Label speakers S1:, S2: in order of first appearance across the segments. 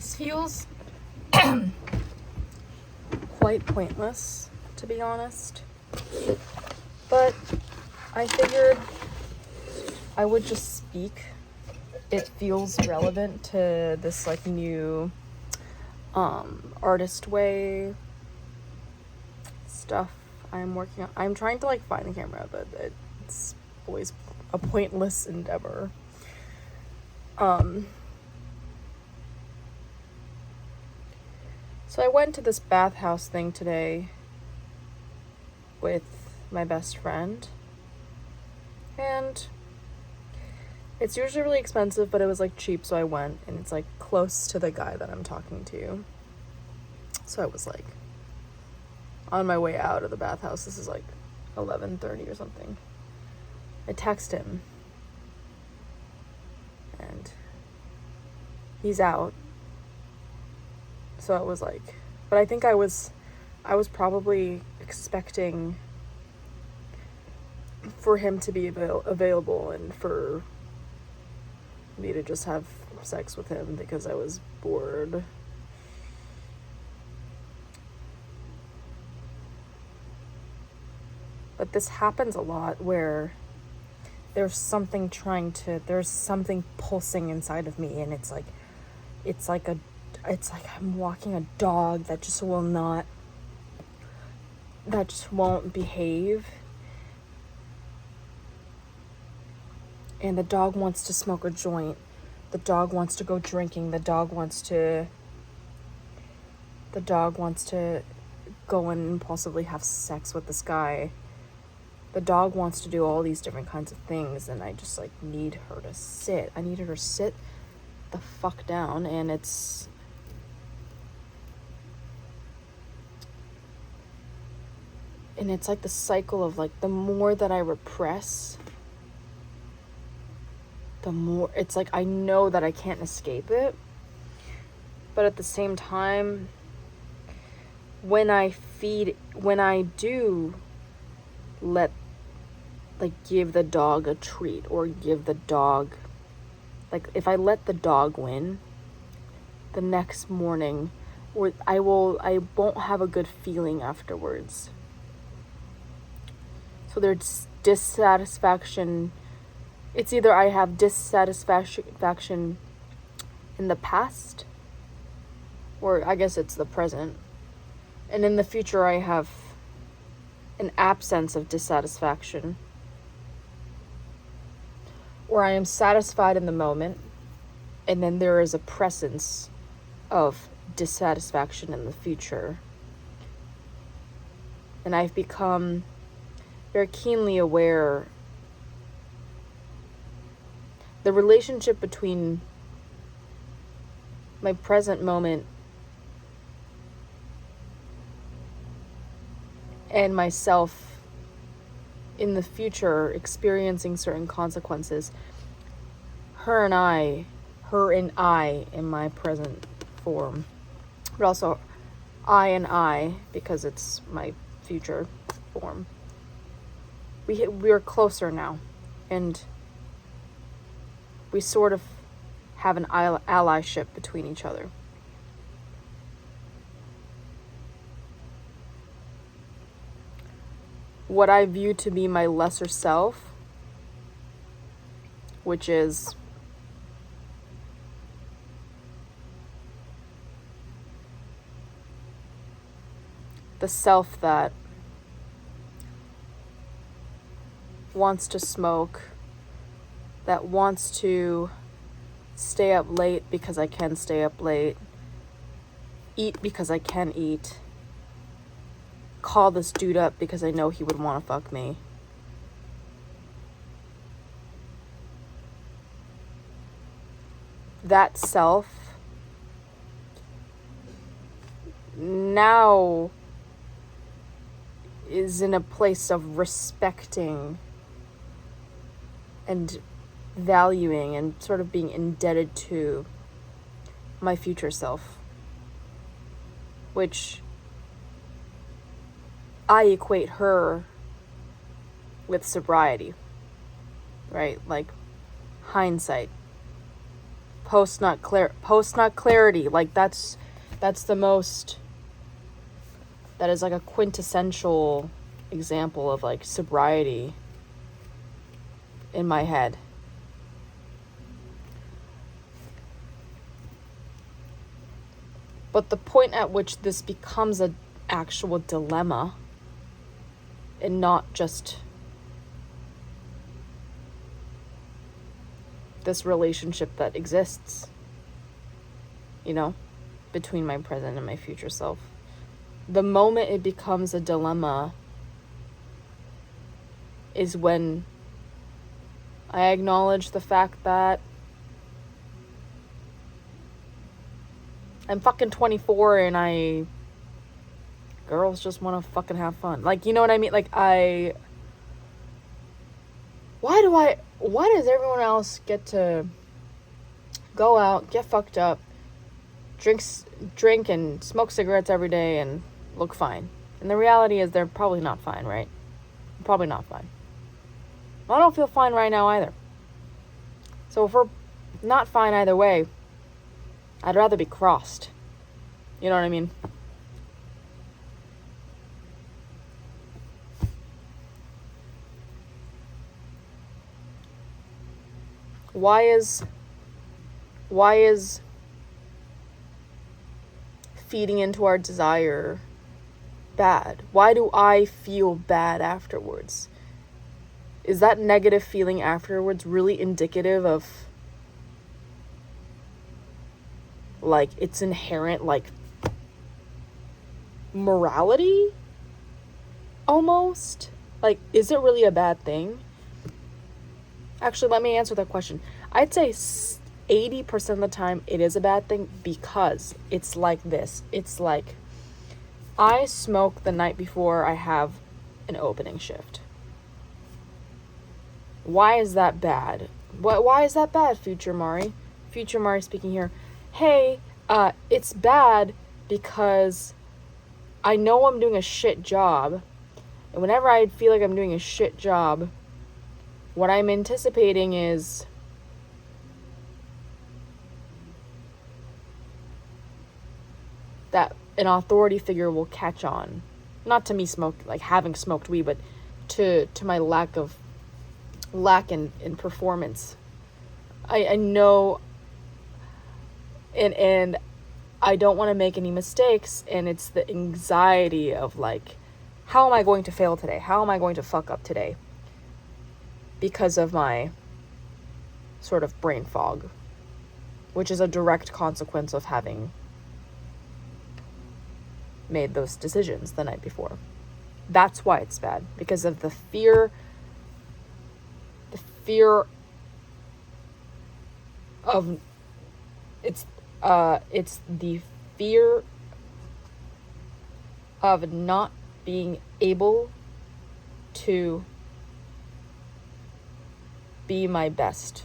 S1: This feels quite pointless, to be honest. But I figured I would just speak. It feels relevant to this like new artist way stuff I'm working on. I'm trying to like find the camera, but it's always a pointless endeavor. So I went to this bathhouse thing today with my best friend, and it's usually really expensive, but it was like cheap, so I went, and it's like close to the guy that I'm talking to. So I was like on my way out of the bathhouse. This is like 11:30 or something. I text him, and he's out. So I was like, but I think I was probably expecting for him to be available and for me to just have sex with him because I was bored. But this happens a lot where there's something pulsing inside of me, and it's like I'm walking a dog that just won't behave. And the dog wants to smoke a joint. The dog wants to go drinking. The dog wants to go and impulsively have sex with this guy. The dog wants to do all these different kinds of things, and I just like need her to sit. I needed her to sit the fuck down, and it's like the cycle of like the more that I repress, the more it's like I know that I can't escape it. But at the same time, when I do give the dog a treat, or give the dog, like if I let the dog win, the next morning, or I won't have a good feeling afterwards. So there's dissatisfaction. It's either I have dissatisfaction in the past, or I guess it's the present. And in the future, I have an absence of dissatisfaction. Or I am satisfied in the moment, and then there is a presence of dissatisfaction in the future. And I've become very keenly aware the relationship between my present moment and myself in the future experiencing certain consequences. Her and I in my present form, but also I and I because it's my future form. We're closer now, and we sort of have an allyship between each other. What I view to be my lesser self, which is the self that wants to smoke, that wants to stay up late because I can stay up late, eat because I can eat, call this dude up because I know he would want to fuck me. That self now is in a place of respecting and valuing and sort of being indebted to my future self, which I equate her with sobriety, right? Like hindsight, post not clarity. Like that's the most, that is like a quintessential example of like sobriety in my head. But the point at which this becomes an actual dilemma and not just this relationship that exists, you know, between my present and my future self. The moment it becomes a dilemma is when I acknowledge the fact that I'm fucking 24 and girls just want to fucking have fun. Like, you know what I mean? Like, why does everyone else get to go out, get fucked up, drink and smoke cigarettes every day and look fine? And the reality is they're probably not fine, right? Probably not fine. I don't feel fine right now either. So if we're not fine either way, I'd rather be crossed. You know what I mean? Why is feeding into our desire bad? Why do I feel bad afterwards? Is that negative feeling afterwards really indicative of like its inherent like morality almost? Like, is it really a bad thing? Actually, let me answer that question. I'd say 80% of the time it is a bad thing, because it's like this. It's like I smoke the night before I have an opening shift. Why is that bad? Why is that bad, Future Mari? Future Mari speaking here. Hey, it's bad because I know I'm doing a shit job. And whenever I feel like I'm doing a shit job, what I'm anticipating is that an authority figure will catch on. Not to me having smoked weed, but to my lack in performance. I know, and I don't want to make any mistakes, and it's the anxiety of like, how am I going to fail today? How am I going to fuck up today? Because of my sort of brain fog, which is a direct consequence of having made those decisions the night before. That's why it's bad, because of the fear of it's the fear of not being able to be my best,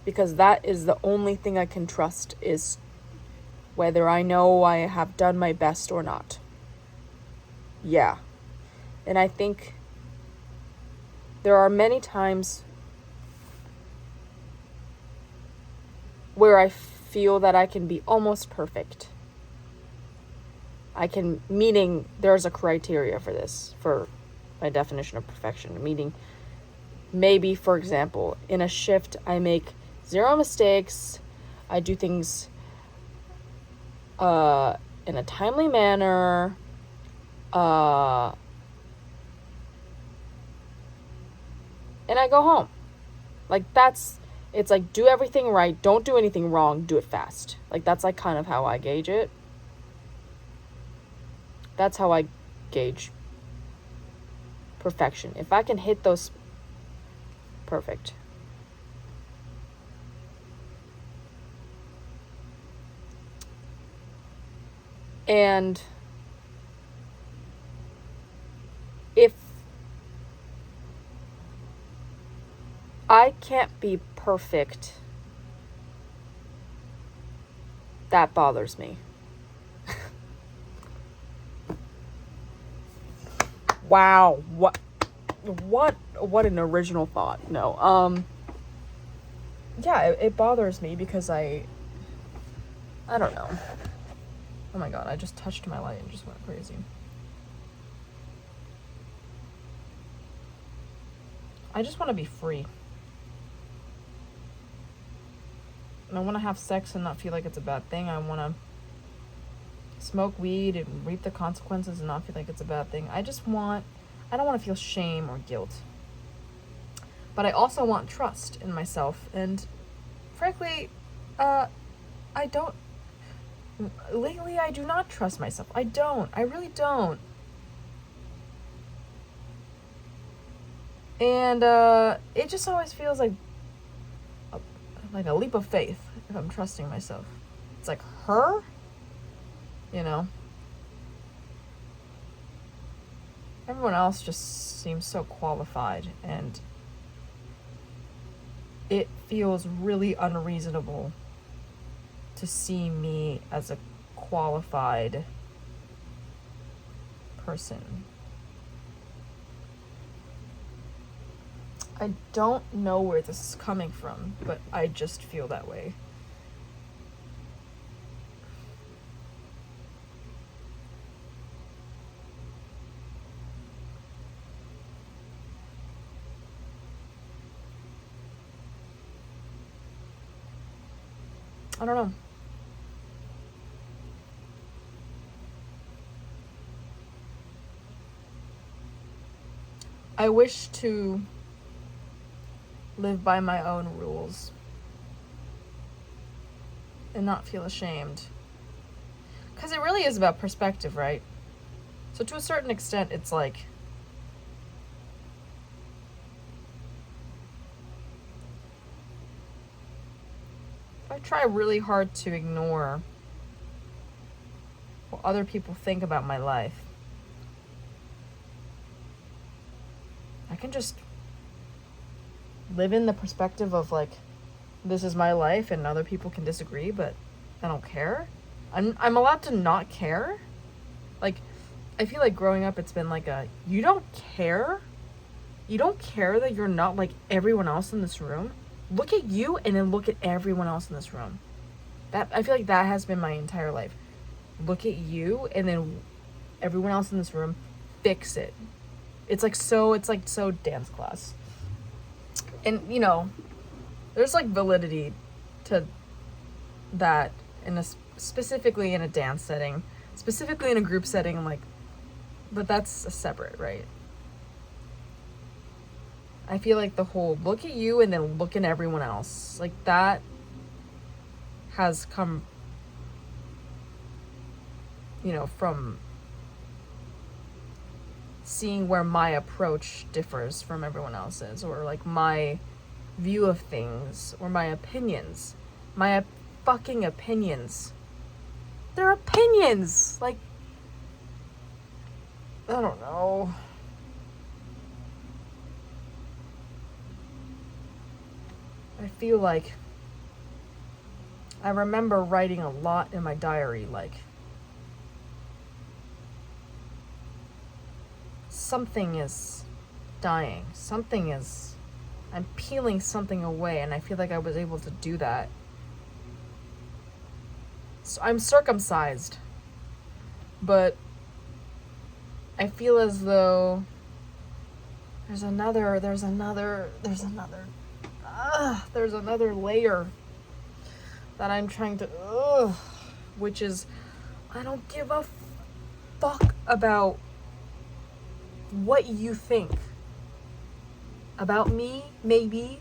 S1: because that is the only thing I can trust, is whether I know I have done my best or not. Yeah. And I think there are many times where I feel that I can be almost perfect. Meaning there's a criteria for this, for my definition of perfection. Meaning, maybe, for example, in a shift, I make 0 mistakes. I do things in a timely manner. And I go home. Like, it's like, do everything right, don't do anything wrong, do it fast. Like, that's like kind of how I gauge it. That's how I gauge perfection. If I can hit those, perfect. And if I can't be perfect, that bothers me. Wow, what an original thought. No, yeah, it bothers me because I don't know. Oh my god, I just touched my light and just went crazy. I just want to be free. And I want to have sex and not feel like it's a bad thing. I want to smoke weed and reap the consequences and not feel like it's a bad thing. I don't want to feel shame or guilt. But I also want trust in myself. And frankly, lately I do not trust myself. I really don't. And it just always feels like a leap of faith if I'm trusting myself. It's like, her? You know? Everyone else just seems so qualified, and it feels really unreasonable to see me as a qualified person. I don't know where this is coming from, but I just feel that way. I don't know. I wish to live by my own rules and not feel ashamed. Because it really is about perspective, right? So to a certain extent, it's like, I try really hard to ignore what other people think about my life. I can just live in the perspective of like, this is my life and other people can disagree, but I don't care. I'm allowed to not care. Like, I feel like growing up it's been like you don't care? You don't care that you're not like everyone else in this room? Look at you and then look at everyone else in this room. That, I feel like that has been my entire life. Look at you and then everyone else in this room, fix it. It's like so dance class. And, you know, there's like validity to that specifically in a dance setting, specifically in a group setting, like, but that's a separate, right? I feel like the whole look at you and then look at everyone else, like that has come, you know, from seeing where my approach differs from everyone else's, or like my view of things, or my opinions. My fucking opinions. They're opinions! Like, I don't know. I feel like I remember writing a lot in my diary, like, something is dying. I'm peeling something away, and I feel like I was able to do that. So I'm circumcised, but I feel as though there's another layer that I'm trying to, which is, I don't give a fuck about what you think about me. Maybe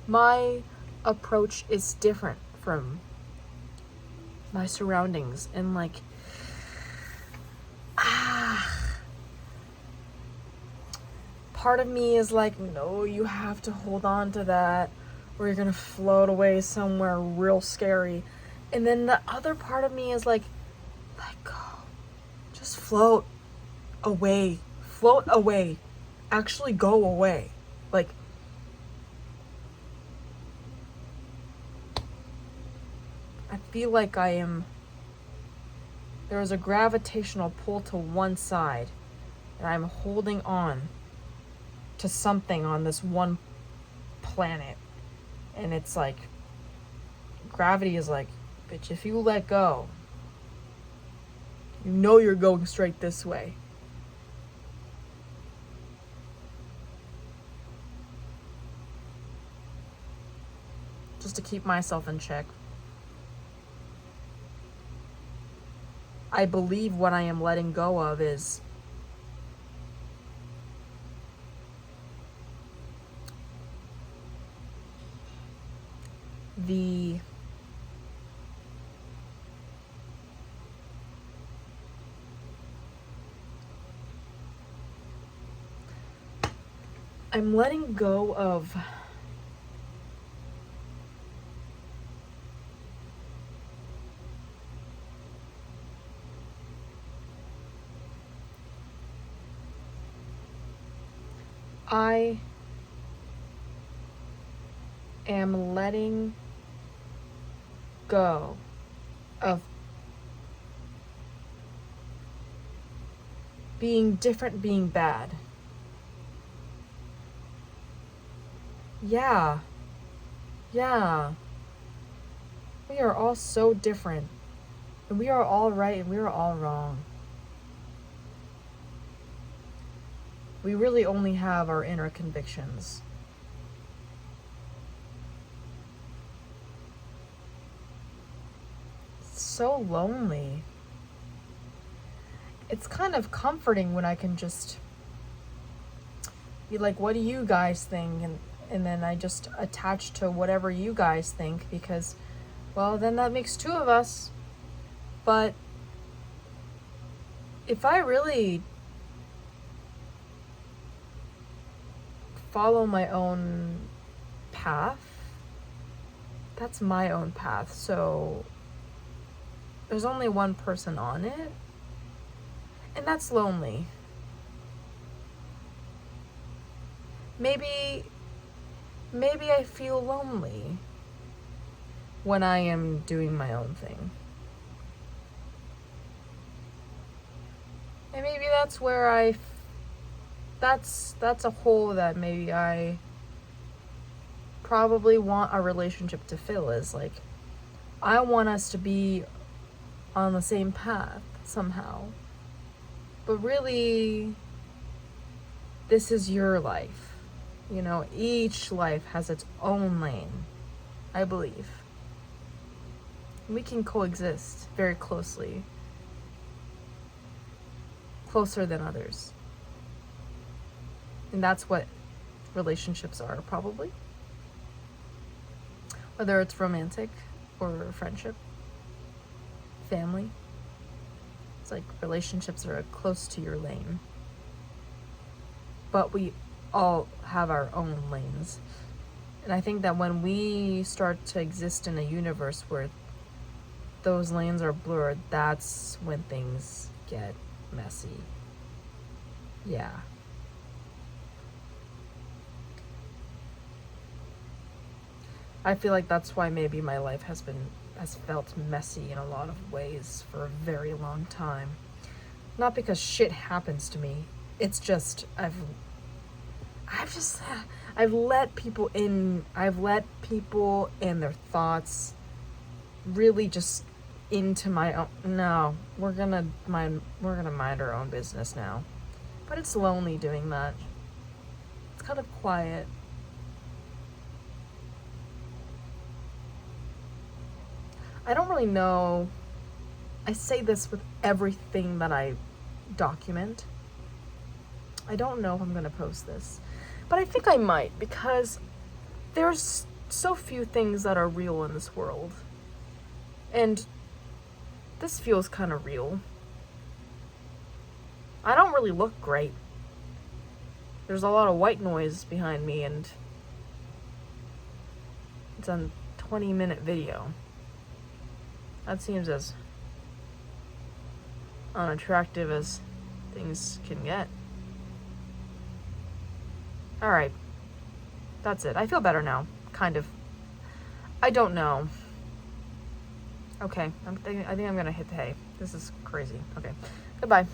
S1: my approach is different from my surroundings, and like, part of me is like, no, you have to hold on to that or you're gonna float away somewhere real scary. And then the other part of me is like, let go, just float away, actually go away. Like, I feel like there is a gravitational pull to one side, and I'm holding on to something on this one planet. And it's like, gravity is like, bitch, if you let go, you know you're going straight this way. Just to keep myself in check. I believe what I am letting go of is I'm letting go of I am letting go of being different, being bad. Yeah. We are all so different. And we are all right and we are all wrong. We really only have our inner convictions. It's so lonely. It's kind of comforting when I can just be like, what do you guys think? And then I just attach to whatever you guys think, because, well, then that makes two of us. But if I really follow my own path, that's my own path. So there's only one person on it, and that's lonely. Maybe I feel lonely when I am doing my own thing. And maybe that's where that's a hole that maybe I probably want a relationship to fill, is like, I want us to be on the same path somehow. But really, this is your life. You know, each life has its own lane, I believe. We can coexist very closely. Closer than others. And that's what relationships are, probably. Whether it's romantic or friendship, family. It's like relationships are close to your lane. But we all have our own lanes. And I think that when we start to exist in a universe where those lanes are blurred, that's when things get messy. Yeah. I feel like that's why maybe my life has felt messy in a lot of ways for a very long time. Not because shit happens to me. It's just I've let people in. I've let people and their thoughts really just into my own. No, we're gonna mind our own business now. But it's lonely doing that. It's kind of quiet. I don't really know. I say this with everything that I document. I don't know if I'm gonna post this, but I think I might, because there's so few things that are real in this world. And this feels kind of real. I don't really look great. There's a lot of white noise behind me, and it's a 20-minute video. That seems as unattractive as things can get. Alright. That's it. I feel better now. Kind of. I don't know. Okay. I think I'm gonna hit the hay. This is crazy. Okay. Goodbye.